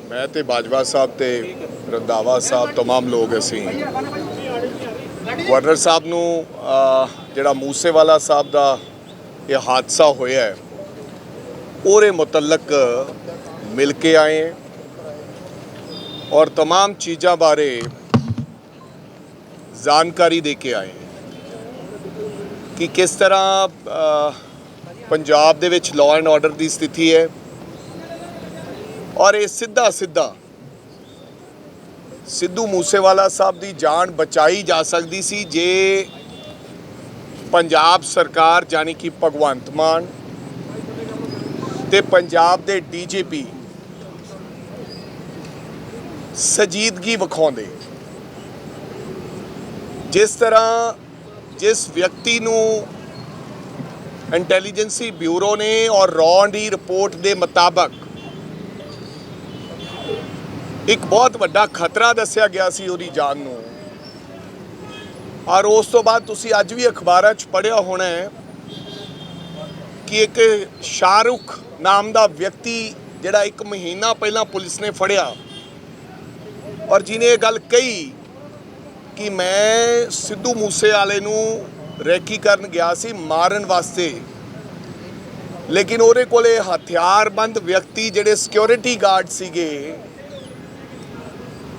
मैं तो बाजवा साहब ते रंधावा साहब तमाम लोग असी गवर्नर साहब नूं जिहड़ा मूसेवाला साहब दा ये हादसा होया है ਉਹਦੇ मुतलक मिल के आए हैं और तमाम चीज़ों बारे जानकारी दे के आए हैं कि किस तरह पंजाब दे विच लॉ एंड ऑर्डर की स्थिति है और ये सीधा सीधा सिद्धू मूसेवाला साहब की जान बचाई जा सकती सी जे पंजाब सरकार यानी कि भगवंत मान ते पंजाब दे DGP सजीदगी विखाउंदे। जिस तरह जिस व्यक्ति नूं इंटैलीजेंसी ब्यूरो ने और रॉ दी रिपोर्ट के मुताबिक एक बहुत वड्डा खतरा दस्या गया सी उहदी जान नूं और उस तो बाद तुसी अज भी अखबारां च पढ़िया होना है कि एक शाहरुख नाम का व्यक्ति जिहड़ा 1 महीना पहला पुलिस ने फड़िया और जिन्हें ये गल कही कि मैं सिद्धू मूसेवाले नूं रैकी करन गया सी मारन वास्ते, लेकिन उहदे कोले हथियारबंद व्यक्ति जिहड़े सिक्योरिटी गार्ड सीगे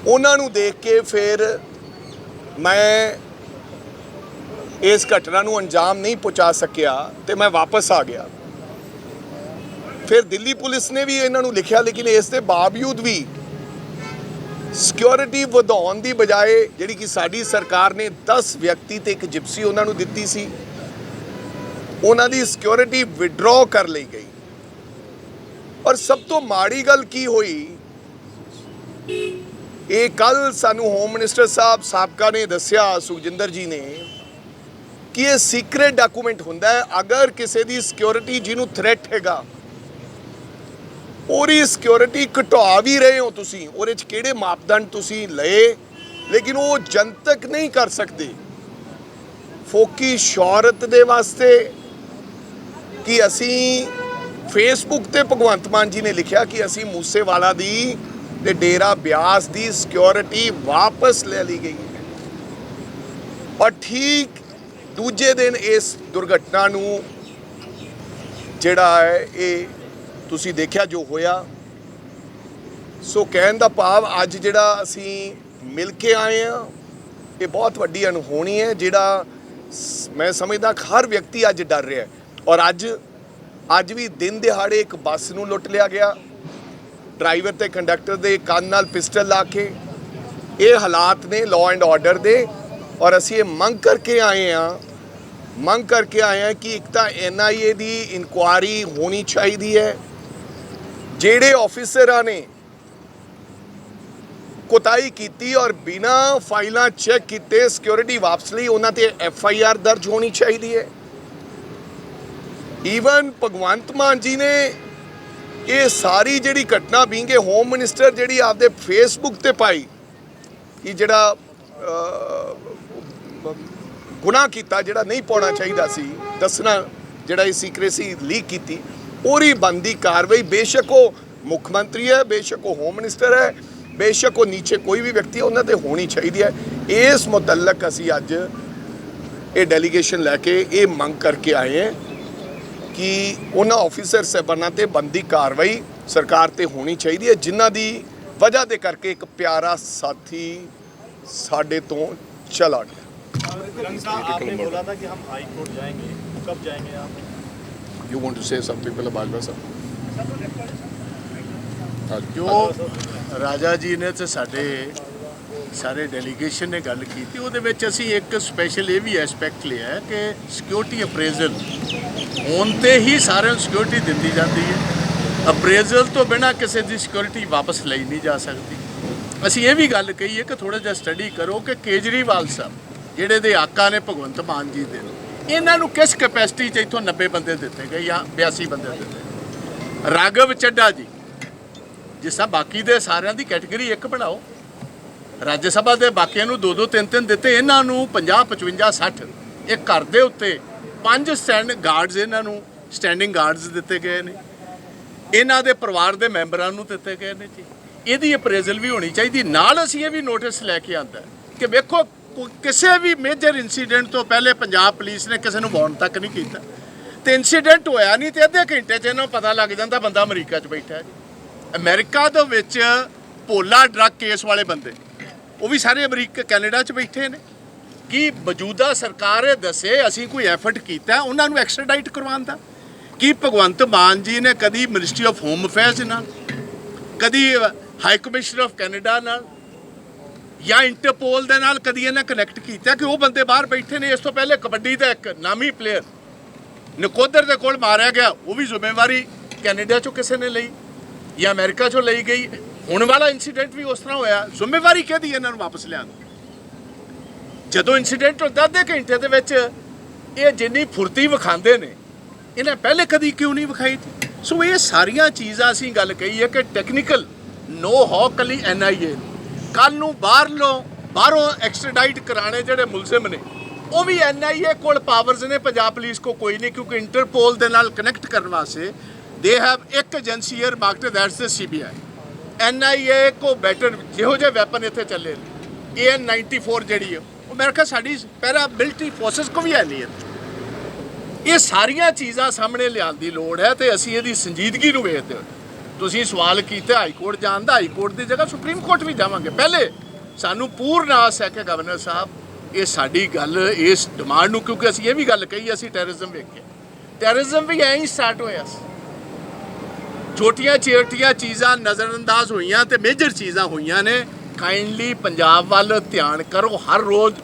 उन्हां नूं देख के फिर मैं इस घटना नूं अंजाम नहीं पहुँचा सकिया तो मैं वापस आ गया। फिर दिल्ली पुलिस ने भी इन्हां नूं लिखिया, लेकिन इसके बावजूद भी सिक्योरिटी वधाउण दी बजाय जिहड़ी कि साडी सरकार ने 10 व्यक्ति ते एक जिप्सी उन्हां नूं दित्ती सी, उन्हां दी सिक्योरिटी विड्रॉ कर ली गई। और सब तो माड़ी गल की हुई, ये कल सानू होम मिनिस्टर साहब साबका ने दस्या सुखजिंदर जी ने कि ये सीक्रेट डॉकूमेंट हुंदा है। अगर किसी दी सिक्योरिटी जिन्हों थ्रैट हैगा और सिक्योरिटी घटा भी रहे हो तुसी, और किहड़े मापदंड तुसी लए, लेकिन वो जनतक नहीं कर सकते फोकी शौहरत दे वास्ते कि असी फेसबुक ते भगवंत मान जी ने लिखा कि असी मूसेवाला दी ते डेरा ब्यास दी सिक्योरिटी वापस ले ली गई है। और ठीक दूजे दिन इस दुर्घटना नूं जिहड़ा है ये तुसी देखिया जो होया। सो कहण दा भाव अज जिहड़ा असी मिल के आए हैं ये बहुत वड्डी अनहोनी है, जिहड़ा मैं समझदा हर व्यक्ति अज डर रहा है। और अज भी दिन दिहाड़े एक बस नूं लुट लिया गया, ड्राइवर ते कंडक्टर दे कंन नाल पिस्टल ला के। ये हालात ने लॉ एंड ऑर्डर दे और असी ये मंग करके आए हैं कि एक तो NIA दी इंक्वायरी होनी चाहिए है। जेड़े ऑफिसरां ने कोताही की और बिना फाइलां चेक किए सिक्योरिटी वापस ली उन्हां ते FIR दर्ज होनी चाहिए है। ईवन भगवंत मान जी ने ये सारी जिहड़ी घटना बींगे होम मिनिस्टर जिहड़ी आपदे फेसबुक ते पाई कि जिहड़ा गुनाह किया जिहड़ा नहीं पाउणा चाहिए सी, दसना जिहड़ा सीक्रेसी लीक की, पूरी बनती कार्रवाई बेशक वो मुख्यमंत्री है, बेशक वो होम मिनिस्टर है, बेशक वो नीचे कोई भी व्यक्ति है उन्होंने होनी चाहिए है। इस मुतलक असी अज ये डेलीगेशन लैके ये मंग करके आए हैं कि उन्होंने ऑफिसर साहबाना ते बनती कार्रवाई सरकार ते होनी चाहिए है, जिन्हां दी वजह दे करके एक प्यारा साथी साडे तो चला गया। आपने बोला था कि हम हाई कोर्ट जाएंगे, कब जाएंगे आप? You want to say something पहले बाजवा साहब? जो राजा जी ने तो सारे डेलीगेशन ने गल की थी, उहदे विच असीं एक स्पैशल ये भी एस्पैक्ट लिया है कि सिक्योरिटी अप्रेजल होने ही सारे सिक्योरिटी दी जाती है। अप्रेजल तो बिना किसी की सिक्योरिटी वापस ली नहीं जा सकती। असीं ये भी गल कही है कि थोड़ा जिहा स्टडी करो कि केजरीवाल साहब जिहड़े दे आका ने भगवंत मान जी दे, इन्हां नूं किस कैपेसिटी च इत्थों 90 बंदे दिते गए या 82 बंदे दिते। राघव चड्ढा जी जिस तरह बाकी दे सारिਆਂ ਦੀ कैटेगरी एक बनाओ, राज्य सभा के बाकियां नूं 2-2 3-3 दिते, इन्हां नूं 50 55 60 एक घर दे उत्ते 5 स्टैंड गार्ड्स इन्हां नूं स्टैंडिंग गार्ड्स दिते गए ने, इन्हां दे परिवार दे मैंबरां नूं दिते गए ने जी। ਇਹਦੀ ਅਪਰੇਜ਼ਲ ਵੀ ਹੋਣੀ ਚਾਹੀਦੀ। ਨਾਲ ਅਸੀਂ ਇਹ ਵੀ ਨੋਟਿਸ ਲੈ ਕੇ ਆਂਦਾ ਕਿ ਵੇਖੋ ਕਿਸੇ ਵੀ ਮੇਜਰ ਇਨਸੀਡੈਂਟ ਤੋਂ ਪਹਿਲੇ ਪੰਜਾਬ ਪੁਲਿਸ ਨੇ ਕਿਸੇ ਨੂੰ ਵਾਰਨ ਤੱਕ ਨਹੀਂ ਕੀਤਾ, ਤੇ ਇਨਸੀਡੈਂਟ ਹੋਇਆ ਨਹੀਂ ਤੇ ਅੱਧੇ ਘੰਟੇ 'ਚ ਇਹਨਾਂ ਪਤਾ ਲੱਗ ਜਾਂਦਾ ਬੰਦਾ ਅਮਰੀਕਾ 'ਚ ਬੈਠਾ ਹੈ। ਅਮਰੀਕਾ ਦੇ ਵਿੱਚ ਭੋਲਾ ਡਰੱਗ ਕੇਸ ਵਾਲੇ ਬੰਦੇ ਉਹ ਵੀ ਸਾਰੇ ਅਮਰੀਕਾ ਕੈਨੇਡਾ 'ਚ ਬੈਠੇ ਨੇ। ਕੀ ਮੌਜੂਦਾ ਸਰਕਾਰ ਇਹ ਦੱਸੇ ਅਸੀਂ ਕੋਈ ਐਫਰਟ ਕੀਤਾ ਉਹਨਾਂ ਨੂੰ ਐਕਸਟ੍ਰਾਡਾਈਟ ਕਰਵਾਉਣ ਦਾ? ਕੀ ਭਗਵੰਤ ਮਾਨ ਜੀ ਨੇ ਕਦੀ ਮਿਨਿਸਟਰੀ ਆਫ ਹੋਮ ਅਫੇਅਰਸ ਨਾਲ, ਕਦੀ ਹਾਈ ਕਮਿਸ਼ਨਰ ਆਫ ਕੈਨੇਡਾ ਨਾਲ ਜਾਂ ਇੰਟਰਪੋਲ ਦੇ ਨਾਲ ਕਦੀ ਇਹਨਾਂ ਕਨੈਕਟ ਕੀਤਾ ਕਿ ਉਹ ਬੰਦੇ ਬਾਹਰ ਬੈਠੇ ਨੇ? ਇਸ ਤੋਂ ਪਹਿਲੇ ਕਬੱਡੀ ਦਾ ਇੱਕ ਨਾਮੀ ਪਲੇਅਰ ਨਕੋਦਰ ਦੇ ਕੋਲ ਮਾਰਿਆ ਗਿਆ, ਉਹ ਵੀ ਜ਼ਿੰਮੇਵਾਰੀ ਕੈਨੇਡਾ 'ਚੋਂ ਕਿਸੇ ਨੇ ਲਈ ਜਾਂ ਅਮਰੀਕਾ 'ਚੋਂ ਲਈ ਗਈ। ਹੁਣ ਵਾਲਾ ਇਨਸੀਡੈਂਟ ਵੀ ਉਸ ਤਰ੍ਹਾਂ ਹੋਇਆ, ਜ਼ਿੰਮੇਵਾਰੀ ਕਿਹਦੀ ਇਹਨਾਂ ਨੂੰ ਵਾਪਸ ਲਿਆਉਣ? ਜਦੋਂ ਇਨਸੀਡੈਂਟ ਹੁੰਦਾ ਅੱਧੇ ਘੰਟੇ ਦੇ ਵਿੱਚ ਇਹ ਜਿੰਨੀ ਫੁਰਤੀ ਵਿਖਾਉਂਦੇ ਨੇ ਇਹਨਾਂ ਪਹਿਲੇ ਕਦੀ ਕਿਉਂ ਨਹੀਂ ਵਿਖਾਈ? ਸੋ ਇਹ ਸਾਰੀਆਂ ਚੀਜ਼ਾਂ ਅਸੀਂ ਗੱਲ ਕਹੀ ਹੈ ਕਿ ਟੈਕਨੀਕਲ ਨੋ ਹੋ ਕੱਲੀ NIA ਕੱਲ ਨੂੰ ਬਾਹਰੋਂ ਐਕਸਟ੍ਰਾਡਾਈਟ ਕਰਾਣੇ ਜਿਹੜੇ ਮੁਲਜ਼ਮ ਨੇ ਉਹ ਵੀ NIA ਕੋਲ ਪਾਵਰਸ ਨੇ, ਪੰਜਾਬ ਪੁਲਿਸ ਕੋ ਕੋਈ ਨਹੀਂ, ਕਿਉਂਕਿ ਇੰਟਰਪੋਲ ਦੇ ਨਾਲ ਕਨੈਕਟ ਕਰਨ ਵਾਸਤੇ ਦੇ ਹੈਵ ਇੱਕ agency air market that's the CBI। NIA ਕੋ ਬੈਟਰ ਜਿਹੋ ਜਿਹੇ ਵੈਪਨ ਇੱਥੇ ਚੱਲੇ ਨੇ AN-94 ਜਿਹੜੀ ਹੈ ਉਹ ਮੇਰੇ ਖਿਆਲ ਸਾਡੀ ਪੈਰਾ ਮਿਲਟਰੀ ਫੋਰਸਸ ਕੋ ਵੀ ਹੈ ਨਹੀਂ। ਇਹ ਸਾਰੀਆਂ ਚੀਜ਼ਾਂ ਸਾਹਮਣੇ ਲਿਆਉਣ ਦੀ ਲੋੜ ਹੈ ਤੇ ਅਸੀਂ ਇਹਦੀ ਸੰਜੀਦਗੀ ਨੂੰ ਵੇਖਦੇ ਹੋਏ ਤੁਸੀਂ ਸਵਾਲ ਕੀਤਾ ਹਾਈ ਕੋਰਟ ਜਾਣ ਦਾ, ਹਾਈ ਕੋਰਟ ਦੀ ਜਗ੍ਹਾ ਸੁਪਰੀਮ ਕੋਰਟ ਵੀ ਜਾਵਾਂਗੇ। ਪਹਿਲੇ ਸਾਨੂੰ ਪੂਰਨ ਆਸ ਹੈ ਕਿ ਗਵਰਨਰ ਸਾਹਿਬ ਇਹ ਸਾਡੀ ਗੱਲ ਇਸ ਡਿਮਾਂਡ ਨੂੰ, ਕਿਉਂਕਿ ਅਸੀਂ ਇਹ ਵੀ ਗੱਲ ਕਹੀ ਅਸੀਂ ਟੈਰਰਿਜ਼ਮ ਵੇਖਿਆ, ਟੈਰਰਿਜ਼ਮ ਵੀ ਐਂ ਹੀ ਸਟਾਰਟ ਹੋਇਆ ਸੀ। ਛੋਟੀਆਂ ਚੀਜ਼ਾਂ ਨਜ਼ਰਅੰਦਾਜ਼ ਹੋਈਆਂ ਤੇ ਮੇਜਰ ਚੀਜ਼ਾਂ ਹੋਈਆਂ ਨੇ। ਕਾਈਂਡਲੀ ਪੰਜਾਬ ਵੱਲ ਧਿਆਨ ਕਰੋ। ਹਰ ਰੋਜ਼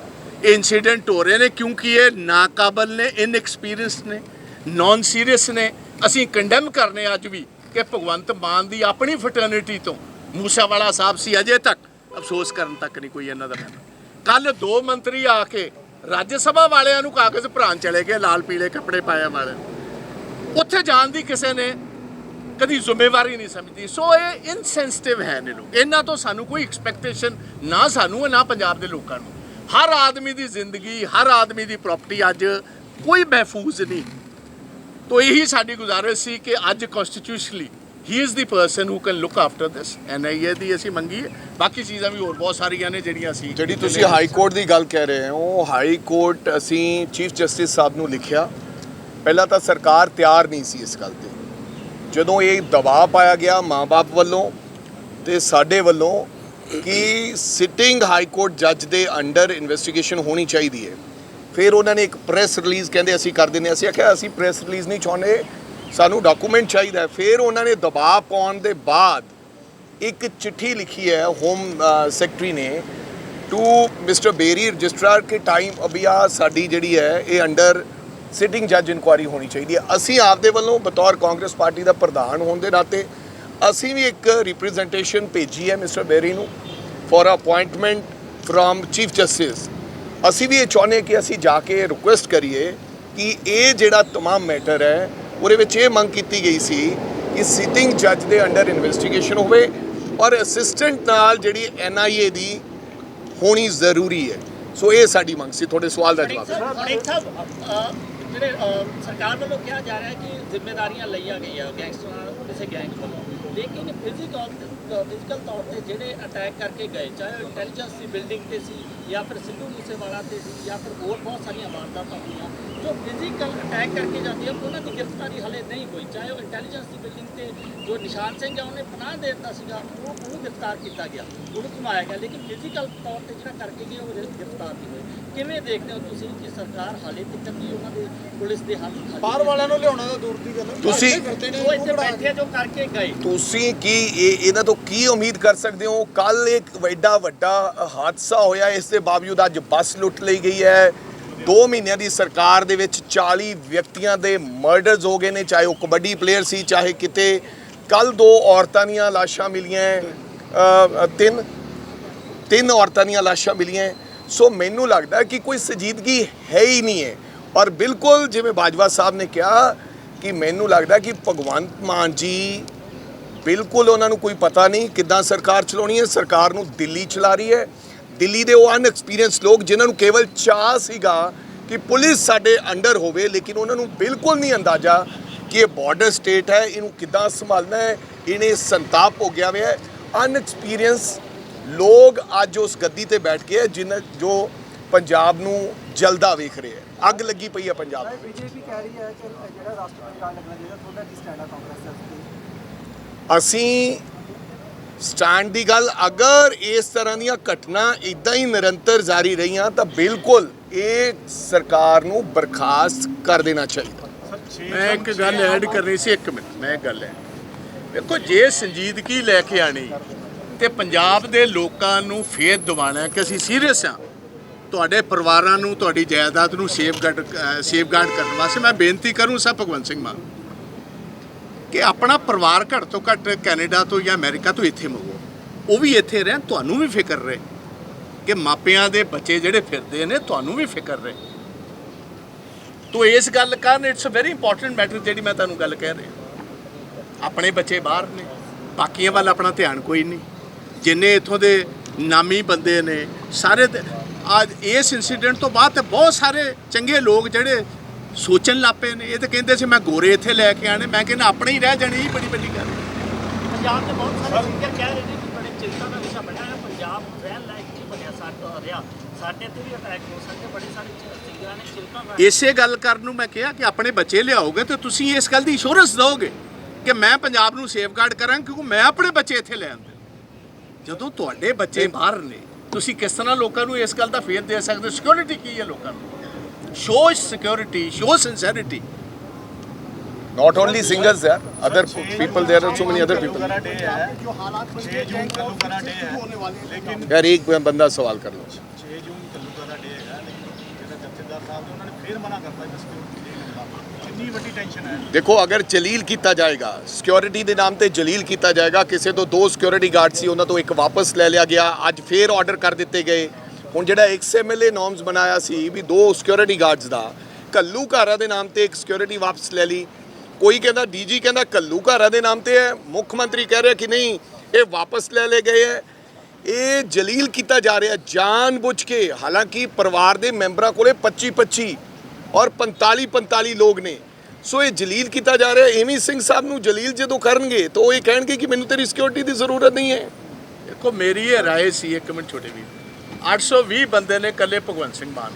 ਇਨਸੀਡੈਂਟ ਹੋ ਰਹੇ ਨੇ ਕਿਉਂਕਿ ਇਹ ਨਾਕਾਬਲ ਨੇ, ਇਨਐਕਸਪੀਰੀਅੰਸ ਨੇ, ਨਾਨ ਸੀਰੀਅਸ ਨੇ। ਅਸੀਂ ਕੰਡੈਮ ਕਰਨੇ ਅੱਜ ਵੀ ਕਿ ਭਗਵੰਤ ਮਾਨ ਦੀ ਆਪਣੀ ਫਟਰਨਿਟੀ ਤੋਂ ਮੂਸਾਵਾਲਾ ਸਾਹਿਬ ਸੀ, ਅਜੇ ਤੱਕ ਅਫਸੋਸ ਕਰਨ ਤੱਕ ਨਹੀਂ ਕੋਈ ਇਹਨਾਂ ਦਾ ਮੈਂਬਰ। ਕੱਲ 2 ਮੰਤਰੀ ਆ ਕੇ ਰਾਜ ਸਭਾ ਵਾਲਿਆਂ ਨੂੰ ਕਾਗਜ਼ ਭਰਾਉਣ ਚਲੇ ਗਏ, ਲਾਲ ਪੀਲੇ ਕੱਪੜੇ ਪਾਇਆ ਵਾਲੇ, ਉੱਥੇ ਜਾਣ ਦੀ ਕਿਸੇ ਨੇ ਕਦੀ ਜ਼ਿੰਮੇਵਾਰੀ ਨਹੀਂ ਸਮਝਦੀ। ਸੋ ਇਹ ਇਨਸੈਂਸਿਟਿਵ ਹੈ ਨੇ ਲੋਕ, ਇਹਨਾਂ ਤੋਂ ਸਾਨੂੰ ਕੋਈ ਐਕਸਪੈਕਟੇਸ਼ਨ ਨਾ ਸਾਨੂੰ ਨਾ ਪੰਜਾਬ ਦੇ ਲੋਕਾਂ ਨੂੰ। ਹਰ ਆਦਮੀ ਦੀ ਜ਼ਿੰਦਗੀ, ਹਰ ਆਦਮੀ ਦੀ ਪ੍ਰਾਪਰਟੀ ਅੱਜ ਕੋਈ ਮਹਿਫੂਜ਼ ਨਹੀਂ। ਤੋ ਇਹੀ ਸਾਡੀ ਗੁਜ਼ਾਰਿਸ਼ ਸੀ ਕਿ ਅੱਜ constitutionally he is the person who can look after this. NIA ਦੀ ਅਸੀਂ ਮੰਗੀ ਹੈ, ਬਾਕੀ ਚੀਜ਼ਾਂ ਵੀ ਹੋਰ ਬਹੁਤ ਸਾਰੀਆਂ ਨੇ ਜਿਹੜੀਆਂ ਅਸੀਂ ਜਿਹੜੀ ਤੁਸੀਂ ਹਾਈ ਕੋਰਟ ਦੀ ਗੱਲ ਕਹਿ ਰਹੇ ਹੋ, ਹਾਈ ਕੋਰਟ ਅਸੀਂ ਚੀਫ ਜਸਟਿਸ ਸਾਹਿਬ ਨੂੰ ਲਿਖਿਆ। ਪਹਿਲਾਂ ਤਾਂ ਸਰਕਾਰ ਤਿਆਰ ਨਹੀਂ ਸੀ ਇਸ ਗੱਲ ਤੇ, ਜਦੋਂ ਇਹ ਦਬਾਅ ਪਾਇਆ ਗਿਆ ਮਾਂ-ਬਾਪ ਵੱਲੋਂ ਤੇ ਸਾਡੇ ਵੱਲੋਂ ਕਿ ਸਿਟਿੰਗ ਹਾਈ ਕੋਰਟ ਜੱਜ ਦੇ ਅੰਡਰ ਇਨਵੈਸਟੀਗੇਸ਼ਨ ਹੋਣੀ ਚਾਹੀਦੀ ਹੈ। ਫਿਰ ਉਹਨਾਂ ਨੇ ਇੱਕ ਪ੍ਰੈਸ ਰਿਲੀਜ਼ ਕਹਿੰਦੇ ਅਸੀਂ ਕਰ ਦਿੰਦੇ। ਅਸੀਂ ਆਖਿਆ ਅਸੀਂ ਪ੍ਰੈਸ ਰਿਲੀਜ਼ ਨਹੀਂ ਚਾਹੁੰਦੇ, ਸਾਨੂੰ ਡਾਕੂਮੈਂਟ ਚਾਹੀਦਾ। ਫਿਰ ਉਹਨਾਂ ਨੇ ਦਬਾਅ ਪਾਉਣ ਦੇ ਬਾਅਦ ਇੱਕ ਚਿੱਠੀ ਲਿਖੀ ਹੈ ਹੋਮ ਸੈਕਟਰੀ ਨੇ ਟੂ ਮਿਸਟਰ ਬੇਰੀ ਰਜਿਸਟਰਾਰ ਕਿ ਟਾਈਮ ਅਭੀ ਆ ਸਾਡੀ ਜਿਹੜੀ ਹੈ ਇਹ ਅੰਡਰ ਸਿਟਿੰਗ ਜੱਜ ਇਨਕੁਆਇਰੀ ਹੋਣੀ ਚਾਹੀਦੀ ਹੈ। ਅਸੀਂ ਆਪਦੇ ਵੱਲੋਂ ਬਤੌਰ ਕਾਂਗਰਸ ਪਾਰਟੀ ਦਾ ਪ੍ਰਧਾਨ ਹੋਣ ਦੇ ਨਾਤੇ ਅਸੀਂ ਵੀ ਇੱਕ ਰਿਪਰੈਜ਼ੈਂਟੇਸ਼ਨ ਭੇਜੀ ਹੈ ਮਿਸਟਰ ਬੇਰੀ ਨੂੰ for appointment from chief justice. ਅਸੀਂ ਵੀ ਇਹ ਚਾਹੁੰਦੇ ਕਿ ਅਸੀਂ ਜਾ ਕੇ ਰਿਕੁਐਸਟ ਕਰੀਏ ਕਿ ਇਹ ਜਿਹੜਾ ਤਮਾਮ ਮੈਟਰ ਹੈ ਉਹਦੇ ਵਿੱਚ ਇਹ ਮੰਗ ਕੀਤੀ ਗਈ ਸੀ ਕਿ ਸਿਟਿੰਗ ਜੱਜ ਦੇ ਅੰਡਰ ਇਨਵੈਸਟੀਗੇਸ਼ਨ ਹੋਵੇ ਔਰ ਅਸਿਸਟੈਂਟ ਨਾਲ ਜਿਹੜੀ NIA ਦੀ ਹੋਣੀ ਜ਼ਰੂਰੀ ਹੈ। ਸੋ ਇਹ ਸਾਡੀ ਮੰਗ ਸੀ। ਤੁਹਾਡੇ ਸਵਾਲ ਦਾ ਜਵਾਬ ਜਿਹੜੇ ਸਰਕਾਰ ਵੱਲੋਂ ਕਿਹਾ ਜਾ ਰਿਹਾ ਕਿ ਜ਼ਿੰਮੇਵਾਰੀਆਂ ਲਈਆਂ ਗਈਆਂ ਗੈਂਗਸਟਰਾਂ ਕਿਸੇ ਗੈਂਗ ਵੱਲੋਂ, ਲੇਕਿਨ ਫਿਜ਼ੀਕਲ ਤੌਰ ਤੇ ਜਿਹੜੇ ਅਟੈਕ ਕਰਕੇ ਗਏ, ਚਾਹੇ ਇੰਟੈਲੀਜੈਂਸ ਦੀ ਬਿਲਡਿੰਗ ਤੇ ਸੀ ਜਾਂ ਫਿਰ ਸਿੱਧੂ ਮੂਸੇਵਾਲਾ ਤੇ ਸੀ ਜਾਂ ਫਿਰ ਹੋਰ ਬਹੁਤ ਸਾਰੀਆਂ ਵਾਰਦਾਤਾਂ ਹੋਈਆਂ ਜੋ ਫਿਜ਼ੀਕਲ ਅਟੈਕ ਕਰਕੇ ਜਾਂਦੀਆਂ, ਉਹਨਾਂ ਦੀ ਗ੍ਰਿਫਤਾਰੀ ਹਲੇ ਨਹੀਂ ਹੋਈ। ਚਾਹੇ ਉਹ ਇੰਟੈਲੀਜੈਂਸ ਦੀ ਬਿਲਡਿੰਗ ਤੇ ਜੋ ਨਿਸ਼ਾਨ ਸਿੰਘ ਹੈ ਉਹਨੇ ਪਨਾਹ ਦੇ ਦਿੱਤਾ ਸੀਗਾ, ਉਹਨੂੰ ਗ੍ਰਿਫਤਾਰ ਕੀਤਾ ਗਿਆ, ਉਹਨੂੰ ਘੁਮਾਇਆ ਗਿਆ, ਲੇਕਿਨ ਫਿਜ਼ੀਕਲ ਤੌਰ ਤੇ ਜਿਹੜਾ ਕਰਕੇ ਗਏ ਉਹ ਗ੍ਰਿਫਤਾਰ ਨਹੀਂ ਹੋਏ। ਕਿਵੇਂ ਦੇਖਦੇ ਹੋ ਤੁਸੀਂ ਕਿ ਸਰਕਾਰ ਹਾਲੇ ਤੱਕ ਵੀ ਉਹਨਾਂ ਦੇ ਪੁਲਿਸ ਦੇ ਹੱਥ ਬਾਹਰ ਵਾਲਿਆਂ ਨੂੰ ਲਿਆਉਣਾ ਤਾਂ ਦੂਰ ਦੀ ਗੱਲ ਹੈ, ਤੁਸੀਂ ਉਹ ਇੱਥੇ ਬੈਠੇ ਜੋ ਕਰਕੇ ਗਏ, ਤੁਸੀਂ ਕੀ ਇਹਨਾਂ ਤੋਂ ਕੀ ਉਮੀਦ ਕਰ ਸਕਦੇ ਹੋ? ਕੱਲ ਇੱਕ ਐਡਾ ਵੱਡਾ ਹਾਦਸਾ ਹੋਇਆ, ਇਸ ਦੇ ਬਾਵਜੂਦ ਅੱਜ ਬੱਸ ਲੁੱਟ ਲਈ ਗਈ ਹੈ। 2 ਮਹੀਨਿਆਂ ਦੀ ਸਰਕਾਰ ਦੇ ਵਿੱਚ 40 ਵਿਅਕਤੀਆਂ ਦੇ ਮਰਡਰਸ ਹੋ ਗਏ ਨੇ, ਚਾਹੇ ਉਹ ਕਬੱਡੀ ਪਲੇਅਰ ਸੀ ਚਾਹੇ ਕਿਤੇ। ਕੱਲ 2 ਔਰਤਾਂ ਦੀਆਂ ਲਾਸ਼ਾਂ ਮਿਲੀਆਂ, ਤਿੰਨ ਔਰਤਾਂ ਦੀਆਂ ਲਾਸ਼ਾਂ ਮਿਲੀਆਂ। ਸੋ ਮੈਨੂੰ ਲੱਗਦਾ ਕਿ ਕੋਈ ਸੰਜੀਦਗੀ ਹੈ ਹੀ ਨਹੀਂ ਹੈ। ਔਰ ਬਿਲਕੁਲ ਜਿਵੇਂ ਬਾਜਵਾ ਸਾਹਿਬ ਨੇ ਕਿਹਾ ਕਿ ਮੈਨੂੰ ਲੱਗਦਾ ਕਿ ਭਗਵੰਤ ਮਾਨ ਜੀ ਬਿਲਕੁਲ ਉਹਨਾਂ ਨੂੰ ਕੋਈ ਪਤਾ ਨਹੀਂ ਕਿੱਦਾਂ ਸਰਕਾਰ ਚਲਾਉਣੀ ਹੈ। ਸਰਕਾਰ ਨੂੰ ਦਿੱਲੀ ਚਲਾ ਰਹੀ ਹੈ। ਦਿੱਲੀ ਦੇ ਉਹ ਅਨਐਕਸਪੀਰੀਅੰਸ ਲੋਕ ਜਿਨ੍ਹਾਂ ਨੂੰ ਕੇਵਲ ਚਾਹ ਸੀਗਾ ਕਿ ਪੁਲਿਸ ਸਾਡੇ ਅੰਡਰ ਹੋਵੇ, ਲੇਕਿਨ ਉਹਨਾਂ ਨੂੰ ਬਿਲਕੁਲ ਨਹੀਂ ਅੰਦਾਜ਼ਾ ਕਿ ਇਹ ਬਾਰਡਰ ਸਟੇਟ ਹੈ, ਇਹਨੂੰ ਕਿੱਦਾਂ ਸੰਭਾਲਣਾ ਹੈ। ਇਹਨੇ ਸੰਤਾਪ ਹੋ ਗਿਆ ਹੋਇਆ ਹੈ ਅਨਐਕਸਪੀਰੀਅੰਸ ਲੋਕ ਅੱਜ ਉਸ ਗੱਦੀ ਤੇ ਬੈਠ ਕੇ ਜਿਨ੍ਹਾਂ ਜੋ ਪੰਜਾਬ ਨੂੰ ਜਲਦਾ ਵੇਖ ਰਹੇ ਹੈ। ਅੱਗ ਲੱਗੀ ਪਈ ਹੈ ਪੰਜਾਬ ਦੇ ਵਿੱਚ। ਬੀਜੇਪੀ ਕਹਿ ਰਹੀ ਹੈ ਕਿ ਜਿਹੜਾ ਰਾਸ਼ਟਰਪਤੀ ਰਾਜ ਲੱਗਣਾ ਚਾਹੀਦਾ, ਤੁਹਾਡਾ ਕੀ ਸਟੈਂਡ ਹੈ ਕਾਂਗਰਸ ਦਾ? ਅਸੀਂ ਸਟੈਂਡ ਦੀ ਗੱਲ, ਅਗਰ ਇਸ ਤਰ੍ਹਾਂ ਦੀਆਂ ਘਟਨਾ ਇਦਾਂ ਹੀ ਨਿਰੰਤਰ ਜਾਰੀ ਰਹੀਆਂ ਤਾਂ ਬਿਲਕੁਲ ਇਹ ਸਰਕਾਰ ਨੂੰ ਬਰਖਾਸਤ ਕਰ ਦੇਣਾ ਚਾਹੀਦਾ। ਮੈਂ ਇੱਕ ਗੱਲ ਐਡ ਕਰਨੀ ਸੀ, 1 ਮਿੰਟ, ਮੈਂ ਇੱਕ ਗੱਲ ਹੈ, ਦੇਖੋ ਜੇ ਸੰਜੀਦਗੀ ਲੈ ਕੇ ਆਣੀ ਤੇ ਪੰਜਾਬ ਦੇ ਲੋਕਾਂ ਨੂੰ ਫੇਰ ਦਿਵਾਉਣਾ ਕਿ ਅਸੀਂ ਸੀਰੀਅਸ ਹਾਂ ਤੁਹਾਡੇ ਪਰਿਵਾਰਾਂ ਨੂੰ, ਤੁਹਾਡੀ ਜਾਇਦਾਦ ਨੂੰ ਸੇਫਗਾਰਡ ਕਰਨ ਵਾਸਤੇ, ਮੈਂ ਬੇਨਤੀ ਕਰੂੰ ਸਭ ਭਗਵੰਤ ਸਿੰਘ ਮਾਨ ਕਿ ਆਪਣਾ ਪਰਿਵਾਰ ਘੱਟ ਤੋਂ ਘੱਟ ਕੈਨੇਡਾ ਤੋਂ ਜਾਂ ਅਮਰੀਕਾ ਤੋਂ ਇੱਥੇ ਮੰਗੋ, ਉਹ ਵੀ ਇੱਥੇ ਰਹਿਣ, ਤੁਹਾਨੂੰ ਵੀ ਫਿਕਰ ਰਹੇ ਕਿ ਮਾਪਿਆਂ ਦੇ ਬੱਚੇ ਜਿਹੜੇ ਫਿਰਦੇ ਨੇ ਤੁਹਾਨੂੰ ਵੀ ਫਿਕਰ ਰਹੇ। ਤੋ ਇਸ ਗੱਲ ਕਾਰਨ it's a very important matter ਜਿਹੜੀ ਮੈਂ ਤੁਹਾਨੂੰ ਗੱਲ ਕਹਿ ਰਿਹਾ। ਆਪਣੇ ਬੱਚੇ ਬਾਹਰ ਨੇ, ਬਾਕੀਆਂ ਵੱਲ ਆਪਣਾ ਧਿਆਨ ਕੋਈ ਨਹੀਂ। ਜਿੰਨੇ ਇੱਥੋਂ ਦੇ ਨਾਮੀ ਬੰਦੇ ਨੇ ਸਾਰੇ ਅੱਜ ਇਸ ਇਨਸੀਡੈਂਟ ਤੋਂ ਬਾਅਦ ਤੇ ਬਹੁਤ ਸਾਰੇ ਚੰਗੇ ਲੋਕ ਜਿਹੜੇ ਸੋਚਣ ਲੱਗ ਪਏ ਨੇ। ਇਹ ਤਾਂ ਕਹਿੰਦੇ ਸੀ ਮੈਂ ਗੋਰੇ ਇੱਥੇ ਲੈ ਕੇ ਆਣੇ, ਮੈਂ ਕਹਿੰਦਾ ਆਪਣੇ ਹੀ ਰਹਿ ਜਾਣੇ, ਇਹ ਬੜੀ ਵੱਡੀ ਗੱਲ ਹੈ। ਪੰਜਾਬ ਦੇ ਬਹੁਤ ਸਾਰੇ ਸਿੰਗਰ ਕਹਿ ਰਹੇ ਨੇ ਕਿ ਬੜੇ ਚਿੰਤਾ ਦਾ ਵਿਸ਼ਾ ਬਣਿਆ ਹੈ, ਪੰਜਾਬ ਰਹਿਣ ਲਾਇਕ ਨਹੀਂ ਬਣਿਆ ਸਾਡੇ ਤੇ ਵੀ ਅਟੈਕ ਹੋ ਸਕਦੇ, ਬੜੇ ਸਾਰੇ ਸਿੰਗਰਾਂ ਨੇ ਚਿੰਤਾ ਦਾ। ਇਸੇ ਗੱਲ ਕਰਨ ਨੂੰ ਮੈਂ ਕਿਹਾ ਕਿ ਆਪਣੇ ਬੱਚੇ ਲਿਆਓਗੇ ਤੇ ਤੁਸੀਂ ਇਸ ਗੱਲ ਦੀ ਇੰਸ਼ੋਰੈਂਸ ਦਿਓਗੇ ਕਿ ਮੈਂ ਪੰਜਾਬ ਨੂੰ ਸੇਫਗਾਰਡ ਕਰਾਂ, ਕਿਉਂਕਿ ਮੈਂ ਆਪਣੇ ਬੱਚੇ ਇੱਥੇ ਲੈ ਆਉਂਦੇ। ਜਦੋਂ ਤੁਹਾਡੇ ਬੱਚੇ ਬਾਹਰ ਨੇ ਤੁਸੀਂ ਕਿਸ ਤਰ੍ਹਾਂ ਲੋਕਾਂ ਨੂੰ ਇਸ ਗੱਲ ਦਾ ਫੇਰ ਦੇ ਸਕਦੇ? ਸਿਕਿਉਰਿਟੀ ਕੀ ਹੈ ਲੋਕਾਂ ਨੂੰ? Show security, show sincerity. Not only singers, there other people, there are so many other people. जो हालात 6 जून कल्लूकरा डे है, लेकिन यार एक बंदा सवाल कर लो। 6 जून कल्लूकरा डे है, लेकिन ਜਿਹੜਾ ਜਥੇਦਾਰ ਸਾਹਿਬ ਨੇ ਉਹਨਾਂ ਨੇ ਫੇਰ ਮਨਾ ਕਰਤਾ ਕਿ ਸਿਕਿਉਰਿਟੀ ਦੇ ਖਿਲਾਫ। ਕਿੰਨੀ ਵੱਡੀ ਟੈਨਸ਼ਨ ਹੈ। ਦੇਖੋ ਅਗਰ ਜਲੀਲ ਕੀਤਾ ਜਾਏਗਾ, ਸਿਕਿਉਰਿਟੀ ਦੇ ਨਾਮ ਤੇ ਜਲੀਲ ਕੀਤਾ ਜਾਏਗਾ, ਕਿਸੇ ਤੋਂ 2 ਸਿਕਿਉਰਿਟੀ ਗਾਰਡ ਸੀ ਉਹਨਾਂ ਤੋਂ ਇੱਕ ਵਾਪਸ ਲੈ ਲਿਆ ਗਿਆ, ਅੱਜ ਫੇਰ ਆਰਡਰ ਕਰ ਦਿੱਤੇ ਗਏ। ਹੁਣ ਜਿਹੜਾ XMLA ਨੋਰਮਸ ਬਣਾਇਆ ਸੀ ਵੀ 2 ਸਿਕਿਉਰਿਟੀ ਗਾਰਡਸ ਦਾ, ਘੱਲੂਘਾਰਾ ਦੇ ਨਾਮ ਤੇ ਇੱਕ ਸਿਕਿਉਰਿਟੀ ਵਾਪਸ ਲੈ ਲਈ। ਕੋਈ ਕਹਿੰਦਾ DG ਕਹਿੰਦਾ ਘੱਲੂਘਾਰਾ ਦੇ ਨਾਮ ਤੇ ਹੈ, ਮੁੱਖ ਮੰਤਰੀ ਕਹਿ ਰਿਹਾ ਕਿ ਨਹੀਂ ਇਹ ਵਾਪਸ ਲੈ ਲਏ ਗਏ ਹੈ। ਇਹ ਜਲੀਲ ਕੀਤਾ ਜਾ ਰਿਹਾ ਜਾਣਬੁੱਝ ਕੇ। ਹਾਲਾਂਕਿ ਪਰਿਵਾਰ ਦੇ ਮੈਂਬਰਾਂ ਕੋਲੇ 25-25 ਔਰ 45-45 ਲੋਕ ਨੇ, ਸੋ ਇਹ ਜਲੀਲ ਕੀਤਾ ਜਾ ਰਿਹਾ। ਏਮੀ ਸਿੰਘ ਸਾਹਿਬ ਨੂੰ ਜਲੀਲ ਜਦੋਂ ਕਰਨਗੇ ਤਾਂ ਉਹ ਇਹ ਕਹਿਣਗੇ ਕਿ ਮੈਨੂੰ ਤੇਰੀ ਸਿਕਿਉਰਿਟੀ ਦੀ ਜ਼ਰੂਰਤ ਨਹੀਂ ਹੈ। ਦੇਖੋ ਮੇਰੀ ਇਹ ਰਾਏ ਸੀ, 1 ਮਿੰਟ ਛੋਟੇ ਵੀਰ, 820 ਬੰਦੇ ਨੇ ਇਕੱਲੇ ਭਗਵੰਤ ਸਿੰਘ ਮਾਨ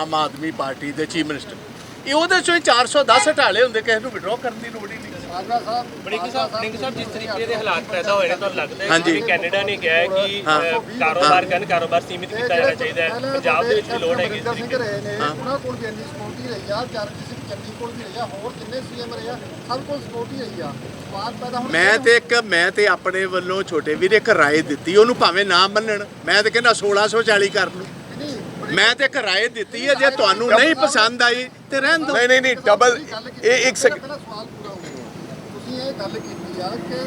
ਆਮ ਆਦਮੀ ਪਾਰਟੀ ਦੇ ਚੀਫ ਮਿਨਿਸਟਰ, ਇਹ ਉਹਦੇ ਚੋਂ 410 ਹਟਾਲੇ ਹੁੰਦੇ, ਕਿਸੇ ਨੂੰ ਵਿਡਰਾਅ ਕਰਨ ਦੀ ਲੋੜ ਹੀ ਨਹੀਂ। ਬੜਿੰਗ ਸਾਹਿਬ ਜਿਸ ਤਰੀਕੇ ਦੇ ਹਾਲਾਤ ਪੈਦਾ ਹੋਏ ਨੇ ਤੁਹਾਨੂੰ ਲੱਗਦਾ ਹੈ ਹਾਂਜੀ। ਕਿ ਕੈਨੇਡਾ ਨੇ ਕਿਹਾ ਹੈ ਕਿ ਕਾਰੋਬਾਰ ਸੀਮਿਤ ਕੀਤਾ ਜਾਣਾ ਚਾਹੀਦਾ ਹੈ, ਪੰਜਾਬ ਦੇ ਵਿੱਚ ਵੀ ਲੋੜ ਹੈਗੀ ਇਸ ਤਰੀਕੇ ਦੀ। ਉਹਨਾਂ ਕੋਲ ਵੀ ਇੰਨੀ ਸਕਿਉਰਿਟੀ ਰਹੀ ਆ, ਚਰਨਜੀਤ ਸਿੰਘ ਚੰਨੀ ਕੋਲ ਵੀ ਰਹੀ ਆ, ਹੋਰ ਕਿੰਨੇ CM ਰਹੇ ਆ, ਸਭ ਕੋਲ ਸਕਿਉਰਿਟੀ ਰਹੀ ਆ। ਸਵਾਲ ਪੈਦਾ ਹੁਣ ਮੈਂ ਤੇ ਆਪਣੇ ਵੱਲੋਂ ਛੋਟੇ ਵੀਰ ਇੱਕ ਰਾਏ ਦਿੱਤੀ, ਉਹਨੂੰ ਭਾਵੇਂ ਨਾ ਮੰਨਣ, ਮੈਂ ਤੇ ਕਹਿੰਦਾ 1640 ਕਰ ਲਓ। ਮੈਂ ਤੇ ਇੱਕ ਰਾਏ ਦਿੱਤੀ ਹੈ, ਜੇ ਤੁਹਾਨੂੰ ਨਹੀਂ ਪਸੰਦ ਆਈ ਤੇ ਰਹਿਣ ਦਿਓ। ਨਹੀਂ ਡਬਲ ਇਹ ਇੱਕ ਸੈਕਿੰਡ। ਪਹਿਲਾਂ ਸਵਾਲ ਪੂਰਾ ਹੋ ਗਿਆ। ਤੁਸੀਂ ਇਹ ਗੱਲ ਕੀਤੀ ਆ ਕਿ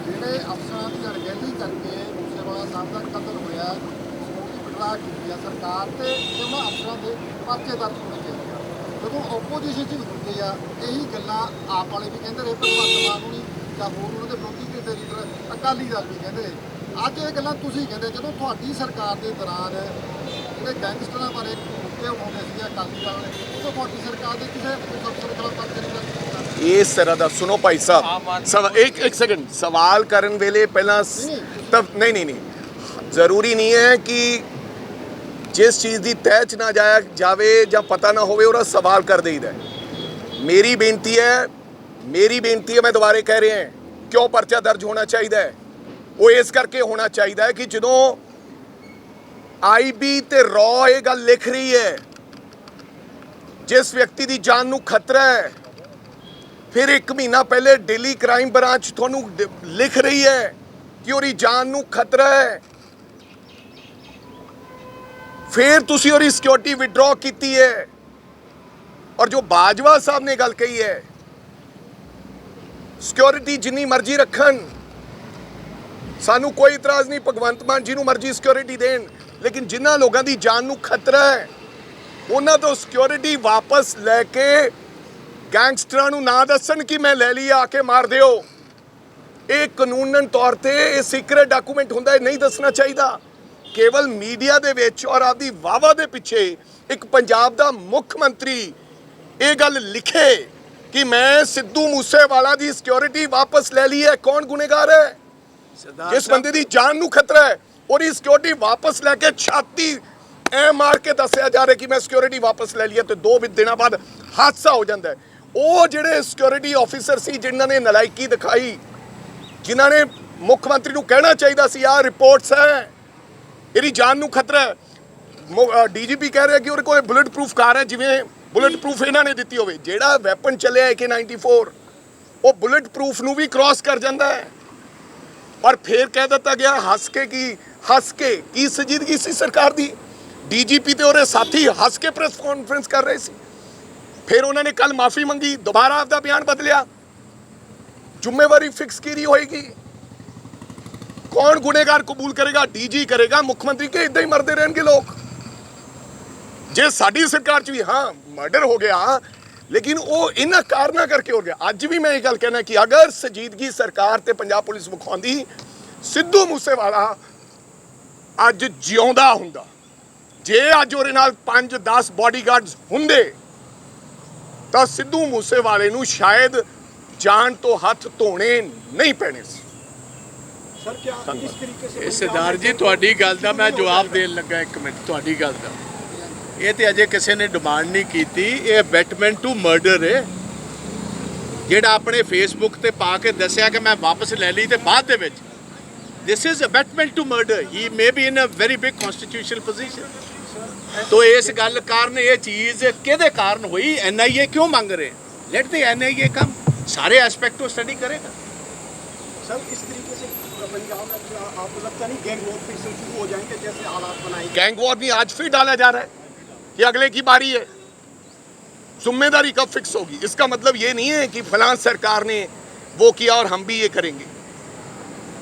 ਜਿਹੜੇ ਅਫਸਰਾਂ ਦੀ ਅਣਗਹਿਲੀ ਕਰਕੇ ਮੂਸੇਵਾਲਾ ਸਾਹਿਬ ਦਾ ਕਤਲ ਹੋਇਆ, ਸਕਿਉਰਿਟੀ ਵਿਡਰਾ ਕੀਤੀ ਆ ਸਰਕਾਰ ਤੇ ਉਹਨਾਂ ਅਫਸਰਾਂ ਦੇ ਪਰਚੇ ਦਰਜ ਹੋਣੇ ਚਾਹੀਦੇ ਆ। ਜਦੋਂ ਆਪੋਜੀਸ਼ਨ 'ਚ ਹੁੰਦੇ ਆ ਇਹੀ ਗੱਲਾਂ ਆਪ ਵਾਲੇ ਵੀ ਕਹਿੰਦੇ ਰਹੇ, ਭਗਵੰਤ ਮਾਨ ਨੂੰ ਨਹੀਂ ਜਾਂ ਹੋਰ ਉਹਨਾਂ ਦੇ ਵਿਰੋਧੀ ਦੇ ਲੀਡਰ ਅਕਾਲੀ ਦਲ ਵੀ ਕਹਿੰਦੇ ਰਹੇ। ਅੱਜ ਇਹ ਗੱਲਾਂ ਤੁਸੀਂ ਕਹਿੰਦੇ, ਜਦੋਂ ਤੁਹਾਡੀ ਸਰਕਾਰ ਦੇ ਦੌਰਾਨ ਜਿਹੜੇ ਗੈਂਗਸਟਰਾਂ ਬਾਰੇ ਮੁੱਦੇ ਉਠਾਉਂਦੇ ਸੀ ਅਕਾਲੀ ਦਲ ਨੇ, ਉਦੋਂ ਤੁਹਾਡੀ ਸਰਕਾਰ ਦੇ ਕਿਸੇ ਅਫਸਰ ਖਿਲਾਫ ਪਰਚੇ ਨਹੀਂ ਦਰਜ ਕੀਤਾ। ਇਸ ਤਰ੍ਹਾਂ ਦਾ ਸੁਣੋ ਭਾਈ ਸਾਹਿਬ, ਇੱਕ ਸੈਕਿੰਡ ਸਵਾਲ ਕਰਨ ਵੇਲੇ ਪਹਿਲਾਂ ਨਹੀਂ ਜ਼ਰੂਰੀ ਨਹੀਂ ਹੈ ਕਿ ਜਿਸ ਚੀਜ਼ ਦੀ ਤਹਿ 'ਚ ਨਾ ਜਾਇਆ ਜਾਵੇ ਜਾਂ ਪਤਾ ਨਾ ਹੋਵੇ ਉਹਦਾ ਸਵਾਲ ਕਰ ਦੇਈਦਾ। ਮੇਰੀ ਬੇਨਤੀ ਹੈ ਮੈਂ ਦੁਬਾਰੇ ਕਹਿ ਰਿਹਾ ਕਿਉਂ ਪਰਚਾ ਦਰਜ ਹੋਣਾ ਚਾਹੀਦਾ ਹੈ। ਉਹ ਇਸ ਕਰਕੇ ਹੋਣਾ ਚਾਹੀਦਾ ਹੈ ਕਿ ਜਦੋਂ IB ਤੇ ਰॉ ਇਹ ਗੱਲ ਲਿਖ ਰਹੀ ਹੈ ਜਿਸ ਵਿਅਕਤੀ ਦੀ ਜਾਨ ਨੂੰ ਖਤਰਾ ਹੈ, ਫਿਰ 1 ਮਹੀਨਾ ਪਹਿਲੇ ਦਿੱਲੀ ਕ੍ਰਾਈਮ ਬ੍ਰਾਂਚ ਤੁਹਾਨੂੰ ਲਿਖ ਰਹੀ ਹੈ ਕਿ ਉਹਦੀ ਜਾਨ ਨੂੰ ਖਤਰਾ ਹੈ, ਫਿਰ ਤੁਸੀਂ ਉਹਦੀ ਸਿਕਿਉਰਿਟੀ ਵਿਡਰਾਅ ਕੀਤੀ ਹੈ। ਔਰ ਜੋ ਬਾਜਵਾ ਸਾਹਿਬ ਨੇ ਗੱਲ ਕਹੀ ਹੈ, ਸਿਕਿਉਰਿਟੀ ਜਿੰਨੀ ਮਰਜ਼ੀ ਰੱਖਣ, ਸਾਨੂੰ ਕੋਈ ਇਤਰਾਜ਼ ਨਹੀਂ, ਭਗਵੰਤ ਮਾਨ ਜਿਹਨੂੰ ਮਰਜ਼ੀ ਸਿਕਿਉਰਿਟੀ ਦੇਣ, ਲੇਕਿਨ ਜਿਨ੍ਹਾਂ ਲੋਕਾਂ ਦੀ ਜਾਨ ਨੂੰ ਖਤਰਾ ਹੈ ਉਹਨਾਂ ਤੋਂ ਸਿਕਿਉਰਿਟੀ ਵਾਪਸ ਲੈ ਕੇ ਗੈਂਗਸਟਰਾਂ ਨੂੰ ਨਾ ਦੱਸਣ ਕਿ ਮੈਂ ਲੈ ਲਈ, ਆ ਕੇ ਮਾਰ ਦਿਓ। ਇਹ ਕਾਨੂੰਨਨ ਤੌਰ ਤੇ ਇਹ ਸੀਕ੍ਰੇਟ ਡਾਕੂਮੈਂਟ ਹੁੰਦਾ ਹੈ, ਨਹੀਂ ਦੱਸਣਾ ਚਾਹੀਦਾ। ਕੇਵਲ ਮੀਡੀਆ ਦੇ ਵਿੱਚ ਔਰ ਆਪਦੀ ਵਾਵਾ ਦੇ ਪਿੱਛੇ ਇੱਕ ਪੰਜਾਬ ਦਾ ਮੁੱਖ ਮੰਤਰੀ ਇਹ ਗੱਲ ਲਿਖੇ ਕਿ ਮੈਂ ਸਿੱਧੂ ਮੂਸੇਵਾਲਾ ਦੀ ਸਿਕਿਉਰਿਟੀ ਵਾਪਸ ਲੈ ਲਈ ਹੈ, ਕੌਣ ਗੁਨੇਗਾਰ ਹੈ? ਜਿਸ ਬੰਦੇ ਦੀ ਜਾਨ ਨੂੰ ਖਤਰਾ ਹੈ ਉਹਦੀ ਸਿਕਿਉਰਿਟੀ ਵਾਪਸ ਲੈ ਕੇ ਛਾਤੀ ਐ ਮਾਰ ਕੇ ਦੱਸਿਆ ਜਾ ਰਿਹਾ ਕਿ ਮੈਂ ਸਿਕਿਉਰਿਟੀ ਵਾਪਸ ਲੈ ਲਿਆ ਤੇ 2 ਦਿਨਾਂ ਬਾਅਦ ਹਾਦਸਾ ਹੋ ਜਾਂਦਾ ਹੈ। ਉਹ ਜਿਹੜੇ ਸਿਕਿਉਰਿਟੀ ਆਫੀਸਰ ਸੀ ਜਿਨ੍ਹਾਂ ਨੇ ਨਲਾਇਕੀ ਦਿਖਾਈ, ਜਿਨ੍ਹਾਂ ਨੇ ਮੁੱਖ ਮੰਤਰੀ ਨੂੰ ਕਹਿਣਾ ਚਾਹੀਦਾ ਸੀ ਆਹ ਰਿਪੋਰਟਸ ਹੈ, ਇਹਦੀ ਜਾਨ ਨੂੰ ਖਤਰਾ ਹੈ। ਡੀਜੀਪੀ ਕਹਿ ਰਿਹਾ ਕਿ ਉਹਦੇ ਕੋਲ ਬੁਲੇਟ ਪ੍ਰੂਫ ਕਾਰ ਹੈ, ਜਿਵੇਂ ਬੁਲੇਟ ਪ੍ਰੂਫ ਇਹਨਾਂ ਨੇ ਦਿੱਤੀ ਹੋਵੇ। ਜਿਹੜਾ ਵੈਪਨ ਚੱਲਿਆ AK-94 ਉਹ ਬੁਲੇਟ ਪ੍ਰੂਫ ਨੂੰ ਵੀ ਕ੍ਰਾਸ ਕਰ ਜਾਂਦਾ ਹੈ। ਪਰ ਫਿਰ ਕਹਿ ਦਿੱਤਾ ਗਿਆ ਹੱਸ ਕੇ ਕੀ ਸੰਜੀਦਗੀ ਸੀ ਸਰਕਾਰ ਦੀ। ਡੀਜੀਪੀ ਤੇ ਉਹਦੇ ਸਾਥੀ ਹੱਸ ਕੇ ਪ੍ਰੈਸ ਕਾਨਫਰੰਸ ਕਰ ਰਹੇ ਸੀ। ਫਿਰ ਉਹਨਾਂ ਨੇ ਕੱਲ ਮਾਫੀ ਮੰਗੀ, ਦੁਬਾਰਾ ਆਪਦਾ ਬਿਆਨ ਬਦਲਿਆ। ਜ਼ਿੰਮੇਵਾਰੀ ਫਿਕਸ ਕੀਤੀ ਹੋਏਗੀ। ਕੌਣ ਗੁਨੇਗਾਰ ਕਬੂਲ ਕਰੇਗਾ? ਡੀਜੀ ਕਰੇਗਾ, ਮੁੱਖ ਮੰਤਰੀ ਕੇ ਇਦਾਂ ਹੀ ਮਰਦੇ ਰਹਿਣਗੇ ਲੋਕ। ਜੇ ਸਾਡੀ ਸਰਕਾਰ 'ਚ ਵੀ ਹਾਂ ਮਰਡਰ ਹੋ ਗਿਆ, ਲੇਕਿਨ ਉਹ ਇਹਨਾਂ ਕਾਰਨਾਂ ਕਰਕੇ ਹੋ ਗਿਆ। ਅੱਜ ਵੀ ਮੈਂ ਇਹ ਗੱਲ ਕਹਿਣਾ ਕਿ ਅਗਰ ਸੰਜੀਦਗੀ ਸਰਕਾਰ ਤੇ ਪੰਜਾਬ ਪੁਲਿਸ ਵਿਖਾਉਂਦੀ, ਸਿੱਧੂ ਮੂਸੇਵਾਲਾ ਅੱਜ ਜਿਉਂਦਾ ਹੁੰਦਾ। ਜੇ ਅੱਜ ਉਹਦੇ ਨਾਲ 5-10 ਬਾਡੀਗਾਰਡਸ ਹੁੰਦੇ ਤਾਂ ਸਿੱਧੂ ਮੂਸੇਵਾਲੇ ਨੂੰ ਸ਼ਾਇਦ ਜਾਨ ਤੋਂ ਹੱਥ ਧੋਣੇ ਨਹੀਂ ਪੈਣੇ ਸੀ। सर क्या इस तरीके से ਸਰਦਾਰ ਜੀ ਤੁਹਾਡੀ ਗੱਲ ਦਾ ਮੈਂ ਜਵਾਬ ਦੇਣ ਲੱਗਾ। 1 ਮਿੰਟ, ਤੁਹਾਡੀ ਗੱਲ ਦਾ ਇਹ ਤੇ ਅਜੇ ਕਿਸੇ ਨੇ ਡਿਮਾਂਡ ਨਹੀਂ ਕੀਤੀ। ਇਹ ਅਬੈਟਮੈਂਟ ਟੂ ਮਰਡਰ ਹੈ ਜਿਹੜਾ ਆਪਣੇ ਫੇਸਬੁੱਕ ਤੇ ਪਾ ਕੇ ਦੱਸਿਆ ਕਿ ਮੈਂ ਵਾਪਸ ਲੈ ਲਈ ਤੇ ਬਾਅਦ ਦੇ ਵਿੱਚ this is abetment to murder. He may be in a very big constitutional position. ਤੋ ਇਸ ਗੱਲ ਕਾਰਨ ਇਹ ਚੀਜ਼ ਕਿਹਦੇ ਕਾਰਨ ਹੋਈ? NIA ਕਿਉਂ ਮੰਗ ਰਹੇ? ਲੈਟ ਦ NIA ਕਮ, ਸਾਰੇ ਐਸਪੈਕਟ को स्टडी करेगा। सर इस तरीके से पंजाब में आपको लगता नहीं गैंग वॉर फिर से शुरू हो जाएंगे जैसे हालात बनाए? गैंग वॉर भी आज फिर डाला जा रहा है कि अगले की बारी है। जिम्मेदारी कब फिक्स होगी? इसका मतलब ये नहीं है कि फलां सरकार ने वो किया और हम भी ये करेंगे,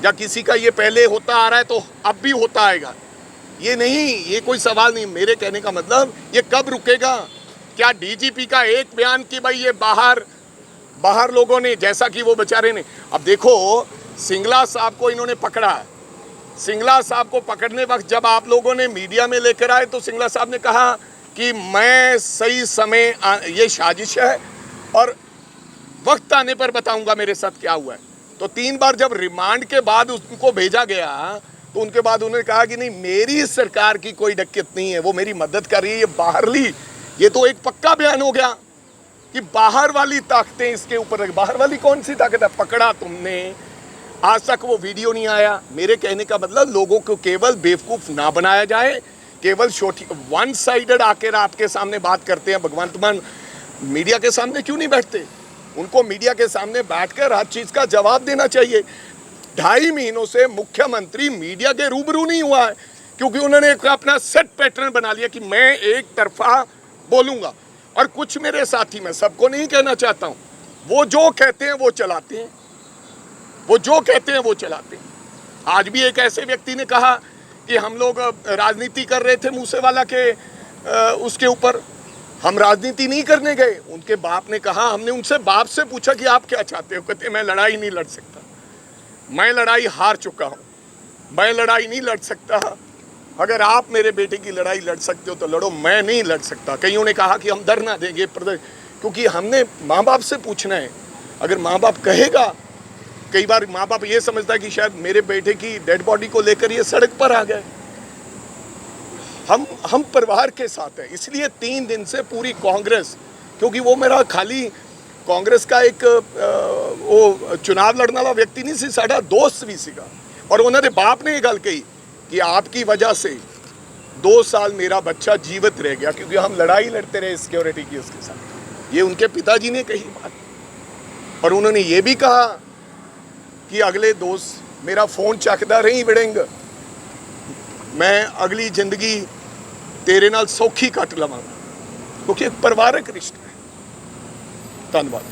या किसी का ये पहले होता आ रहा है तो अब भी होता आएगा। ये नहीं, ये कोई सवाल नहीं। मेरे कहने का मतलब ये कब रुकेगा? क्या डीजीपी का एक बयान कि भाई ये बाहर लोगों ने, जैसा कि वो बेचारे ने, अब देखो सिंगला साहब को इन्होंने पकड़ा। सिंगला साहब को पकड़ने वक्त जब आप लोगों ने मीडिया में लेकर आए तो सिंगला साहब ने कहा कि मैं सही समय, ये साजिश है और वक्त आने पर बताऊंगा मेरे साथ क्या हुआ है। तो 3 बार जब रिमांड के बाद उनको भेजा गया तो उनके बाद उन्होंने कहा कि नहीं, मेरी सरकार की कोई दिक्कत नहीं है, वो मेरी मदद कर रही है। ये बाहरली, ये तो एक पक्का बयान हो गया कि बाहर वाली ताकतें इसके ऊपर। बाहर वाली कौन सी ताकत है? पकड़ा तुमने, आज तक वो वीडियो नहीं आया। मेरे कहने का मतलब लोगों को केवल बेवकूफ़ ना बनाया जाए। केवल छोटी वन साइडेड आकर आपके सामने बात करते हैं। भगवंत मान मीडिया के सामने क्यों नहीं बैठते? उनको मीडिया के सामने बैठकर हर चीज़ का जवाब देना चाहिए। 2.5 महीनों से मुख्यमंत्री मीडिया के रूबरू नहीं हुआ है क्योंकि उन्होंने एक अपना सेट पैटर्न बना लिया कि मैं एक तरफा बोलूँगा। और कुछ मेरे साथी, मैं सबको नहीं कहना चाहता हूँ, वो जो कहते हैं वो चलाते हैं, वो जो कहते हैं वो चलाते हैं। आज भी एक ऐसे व्यक्ति ने कहा कि हम लोग राजनीति कर रहे थे मूसेवाला के उसके ऊपर। हम राजनीति नहीं करने गए। उनके बाप ने कहा, हमने उनसे बाप से पूछा कि आप क्या चाहते हो? कहते मैं लड़ाई नहीं लड़ सकता, मैं लड़ाई हार चुका हूँ, मैं लड़ाई नहीं लड़ सकता। अगर आप मेरे बेटे की लड़ाई लड़ सकते हो तो लड़ो, मैं नहीं लड़ सकता। कईयों ने कहा कि हम धरना देंगे, क्योंकि हमने माँ बाप से पूछना है। अगर माँ बाप कहेगा, कई बार माँ बाप ये समझता है कि शायद मेरे बेटे की डेड बॉडी को लेकर ये सड़क पर आ गए। हम परिवार के साथ हैं। इसलिए 3 दिन से पूरी कांग्रेस, क्योंकि वो मेरा खाली कांग्रेस का एक वो चुनाव लड़ने वाला व्यक्ति नहीं सी, साडा दोस्त भी सीगा। और उन्होंने बाप ने ये गल कही कि आपकी वजह से 2 साल मेरा बच्चा जीवित रह गया क्योंकि हम लड़ाई लड़ते रहे सिक्योरिटी की उसके साथ। ये उनके पिताजी ने कही बात। और उन्होंने ये भी कहा कि अगले दोस्त मेरा फोन चकदा रही विड़ेंग, मैं अगली जिंदगी तेरे नाल सौखी कट लवांगा, क्योंकि एक परिवारक रिश्ता है। धन्यवाद।